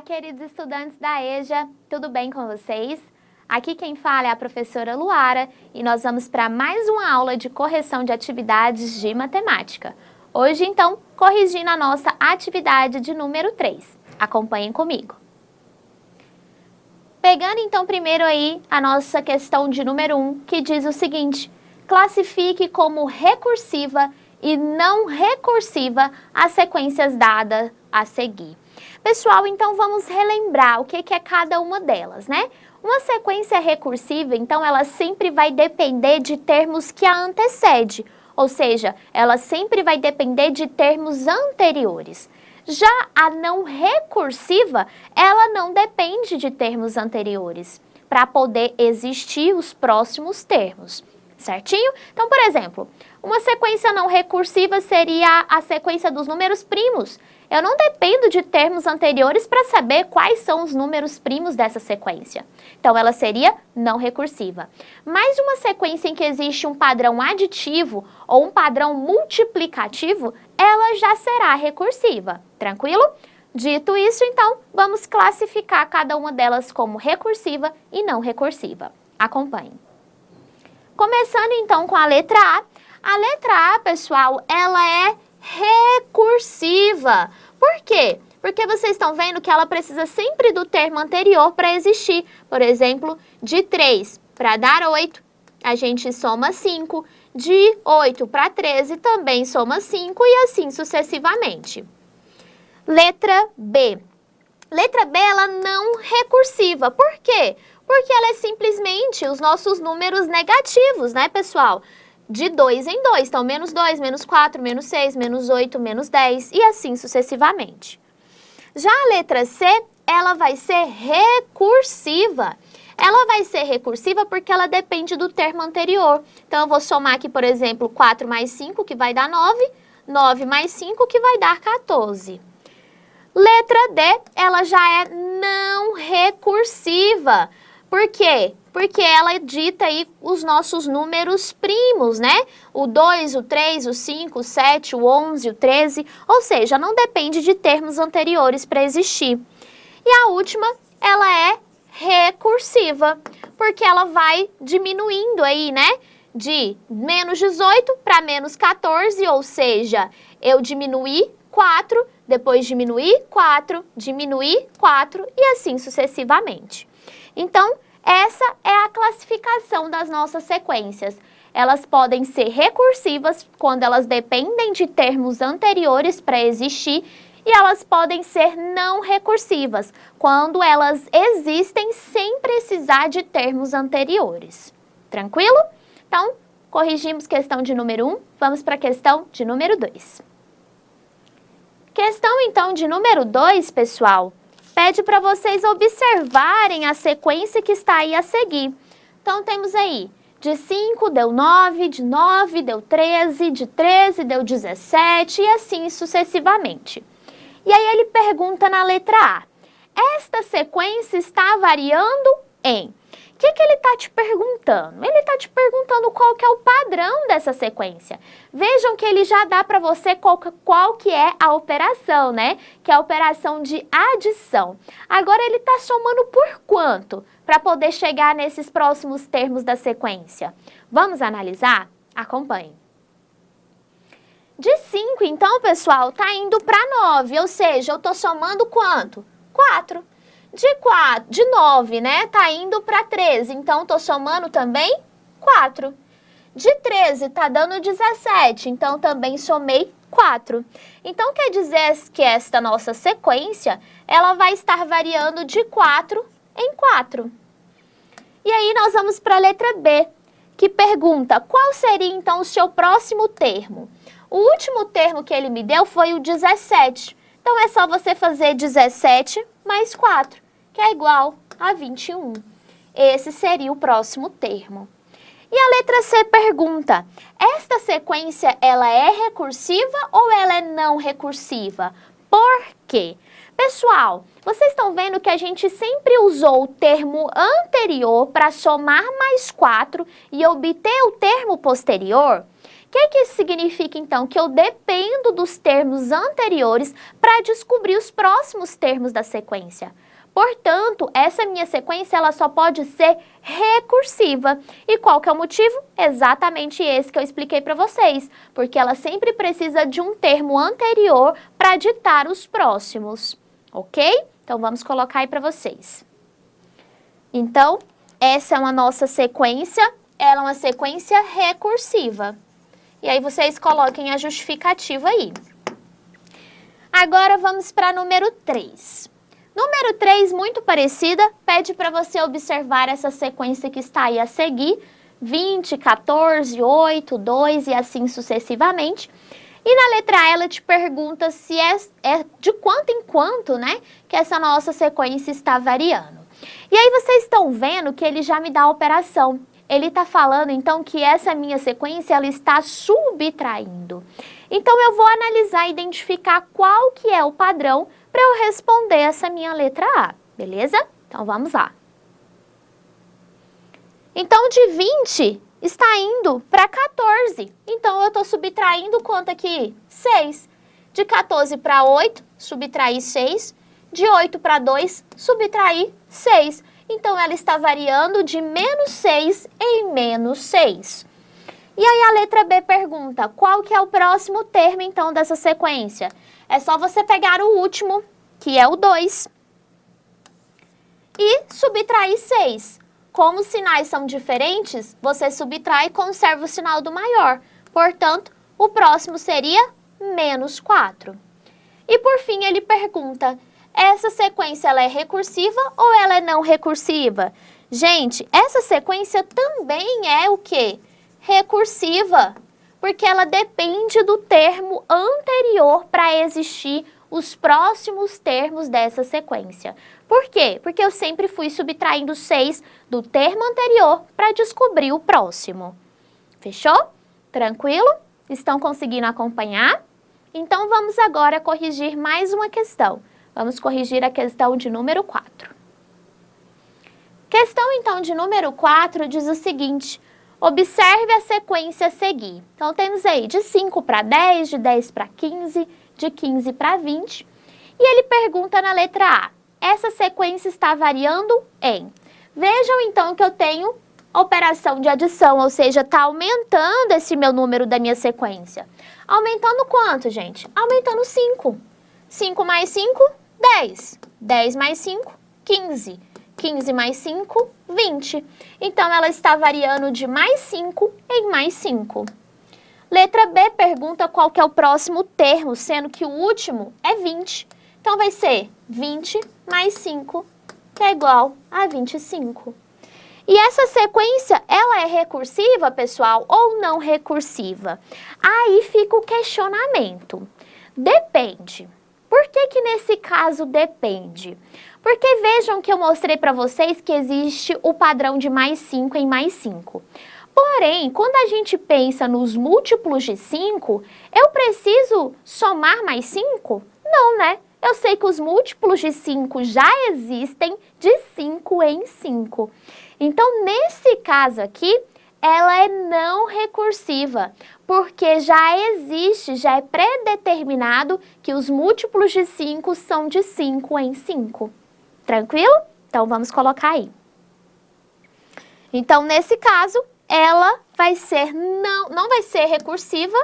Olá, queridos estudantes da EJA, tudo bem com vocês? Aqui quem fala é a professora Luara e nós vamos para mais uma aula de correção de atividades de matemática. Hoje, então, corrigindo a nossa atividade de número 3. Acompanhem comigo. Pegando, então, primeiro aí a nossa questão de número 1, que diz o seguinte: classifique como recursiva e não recursiva as sequências dadas a seguir. Pessoal, então vamos relembrar o que é cada uma delas, né? Uma sequência recursiva, então, ela sempre vai depender de termos que a antecede, ou seja, ela sempre vai depender de termos anteriores. Já a não recursiva, ela não depende de termos anteriores para poder existir os próximos termos, certinho? Então, por exemplo, uma sequência não recursiva seria a sequência dos números primos. Eu não dependo de termos anteriores para saber quais são os números primos dessa sequência. Então, ela seria não recursiva. Mas uma sequência em que existe um padrão aditivo ou um padrão multiplicativo, ela já será recursiva. Tranquilo? Dito isso, então, vamos classificar cada uma delas como recursiva e não recursiva. Acompanhe. Começando, então, com a letra A. A letra A, pessoal, ela é recursiva. Por quê? Porque vocês estão vendo que ela precisa sempre do termo anterior para existir. Por exemplo, de 3 para dar 8, a gente soma 5. De 8 para 13 também soma 5 e assim sucessivamente. Letra B. Letra B, ela não recursiva. Por quê? Porque ela é simplesmente os nossos números negativos, né, pessoal? De 2 em 2, então menos 2, menos 4, menos 6, menos 8, menos 10 e assim sucessivamente. Já a letra C, ela vai ser recursiva. Ela vai ser recursiva porque ela depende do termo anterior. Então, eu vou somar aqui, por exemplo, 4 mais 5, que vai dar 9, 9 mais 5, que vai dar 14. Letra D, ela já é não recursiva. Por quê? Porque ela dita aí os nossos números primos, né? O 2, o 3, o 5, o 7, o 11, o 13, ou seja, não depende de termos anteriores para existir. E a última, ela é recursiva, porque ela vai diminuindo aí, né? De menos 18 para menos 14, ou seja, eu diminuí 4, depois diminuí 4 e assim sucessivamente. Então, essa é a classificação das nossas sequências. Elas podem ser recursivas quando elas dependem de termos anteriores para existir e elas podem ser não recursivas quando elas existem sem precisar de termos anteriores. Tranquilo? Então, corrigimos questão de número 1, vamos para a questão de número 2. Questão, então, de número 2, pessoal, pede para vocês observarem a sequência que está aí a seguir. Então, temos aí, de 5 deu 9, de 9 deu 13, de 13 deu 17 e assim sucessivamente. E aí ele pergunta na letra A, esta sequência está variando em... O que ele está te perguntando? Ele está te perguntando qual que é o padrão dessa sequência. Vejam que ele já dá para você qual que é a operação, né? Que é a operação de adição. Agora ele está somando por quanto? Para poder chegar nesses próximos termos da sequência. Vamos analisar? Acompanhe. De 5, então, pessoal, está indo para 9, ou seja, eu estou somando quanto? 4. De 9, né, tá indo para 13, então tô somando também 4. De 13 tá dando 17, então também somei 4. Então quer dizer que esta nossa sequência, ela vai estar variando de 4 em 4. E aí nós vamos para a letra B, que pergunta qual seria então o seu próximo termo. O último termo que ele me deu foi o 17. Então é só você fazer 17 mais 4, que é igual a 21. Esse seria o próximo termo. E a letra C pergunta, esta sequência ela é recursiva ou ela é não recursiva? Por quê? Pessoal, vocês estão vendo que a gente sempre usou o termo anterior para somar mais 4 e obter o termo posterior? O que isso significa, então? Que eu dependo dos termos anteriores para descobrir os próximos termos da sequência. Portanto, essa minha sequência ela só pode ser recursiva. E qual que é o motivo? Exatamente esse que eu expliquei para vocês. Porque ela sempre precisa de um termo anterior para ditar os próximos. Ok? Então, vamos colocar aí para vocês. Então, essa é uma nossa sequência. Ela é uma sequência recursiva. E aí, vocês coloquem a justificativa aí. Agora, vamos para número 3. Número 3, muito parecida, pede para você observar essa sequência que está aí a seguir, 20, 14, 8, 2 e assim sucessivamente. E na letra A, ela te pergunta se é de quanto em quanto, né, que essa nossa sequência está variando. E aí vocês estão vendo que ele já me dá a operação. Ele está falando, então, que essa minha sequência, ela está subtraindo. Então, eu vou analisar e identificar qual que é o padrão para eu responder essa minha letra A, beleza? Então, vamos lá. Então, de 20 está indo para 14. Então, eu estou subtraindo quanto aqui? 6. De 14 para 8, subtrair 6. De 8 para 2, subtrair 6. Então, ela está variando de menos 6 em menos 6. E aí, a letra B pergunta, qual que é o próximo termo, então, dessa sequência? É só você pegar o último, que é o 2, e subtrair 6. Como os sinais são diferentes, você subtrai e conserva o sinal do maior. Portanto, o próximo seria menos 4. E, por fim, ele pergunta, essa sequência ela é recursiva ou ela é não recursiva? Gente, essa sequência também é o quê? Recursiva, porque ela depende do termo anterior para existir os próximos termos dessa sequência. Por quê? Porque eu sempre fui subtraindo 6 do termo anterior para descobrir o próximo. Fechou? Tranquilo? Estão conseguindo acompanhar? Então, vamos agora corrigir mais uma questão. Vamos corrigir a questão de número 4. Questão, então, de número 4 diz o seguinte: observe a sequência a seguir. Então, temos aí de 5 para 10, de 10 para 15, de 15 para 20. E ele pergunta na letra A, essa sequência está variando em... Vejam, então, que eu tenho operação de adição, ou seja, está aumentando esse meu número da minha sequência. Aumentando quanto, gente? Aumentando 5. 5 mais 5, 10. 10 mais 5, 15. 15 mais 5, 20. Então, ela está variando de mais 5 em mais 5. Letra B pergunta qual que é o próximo termo, sendo que o último é 20. Então, vai ser 20 mais 5, que é igual a 25. E essa sequência, ela é recursiva, pessoal, ou não recursiva? Aí fica o questionamento. Depende. Por que nesse caso depende? Porque vejam que eu mostrei para vocês que existe o padrão de mais 5 em mais 5. Porém, quando a gente pensa nos múltiplos de 5, eu preciso somar mais 5? Não, né? Eu sei que os múltiplos de 5 já existem de 5 em 5. Então, nesse caso aqui, ela é não recursiva, porque já existe, já é predeterminado que os múltiplos de 5 são de 5 em 5. Tranquilo? Então, vamos colocar aí. Então, nesse caso, ela vai ser não vai ser recursiva,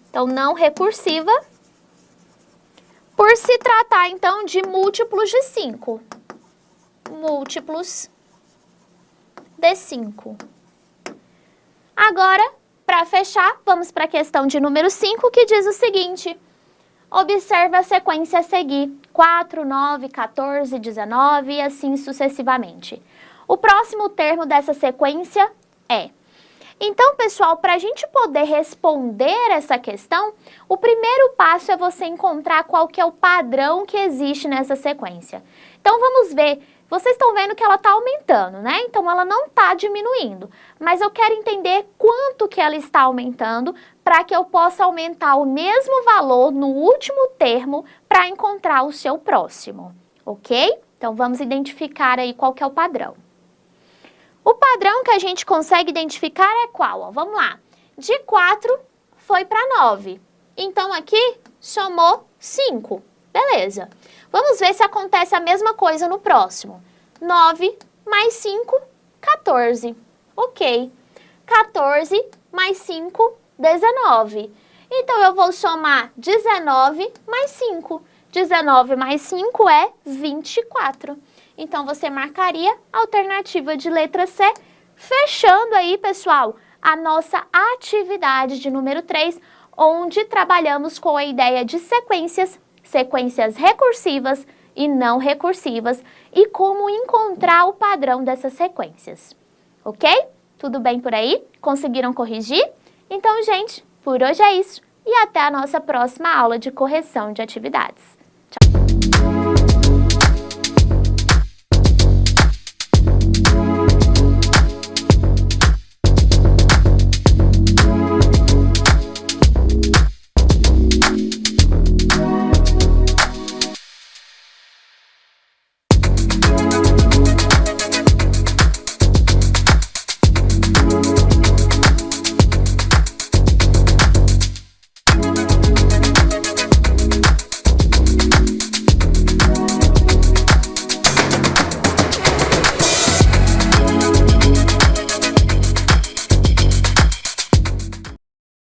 então não recursiva, por se tratar, então, de múltiplos de 5. Múltiplos de 5. Agora, para fechar, vamos para a questão de número 5, que diz o seguinte: observe a sequência a seguir, 4, 9, 14, 19 e assim sucessivamente. O próximo termo dessa sequência é... Então, pessoal, para a gente poder responder essa questão, o primeiro passo é você encontrar qual que é o padrão que existe nessa sequência. Então, vamos ver Vocês estão vendo que ela está aumentando, né? Então, ela não está diminuindo. Mas eu quero entender quanto que ela está aumentando para que eu possa aumentar o mesmo valor no último termo para encontrar o seu próximo, ok? Então, vamos identificar aí qual que é o padrão. O padrão que a gente consegue identificar é qual? Ó, vamos lá. De 4 foi para 9. Então, aqui somou 5. Beleza. Vamos ver se acontece a mesma coisa no próximo. 9 mais 5, 14. Ok. 14 mais 5, 19. Então, eu vou somar 19 mais 5. 19 mais 5 é 24. Então, você marcaria a alternativa de letra C, fechando aí, pessoal, a nossa atividade de número 3, onde trabalhamos com a ideia de sequências recursivas e não recursivas e como encontrar o padrão dessas sequências. Ok? Tudo bem por aí? Conseguiram corrigir? Então, gente, por hoje é isso e até a nossa próxima aula de correção de atividades.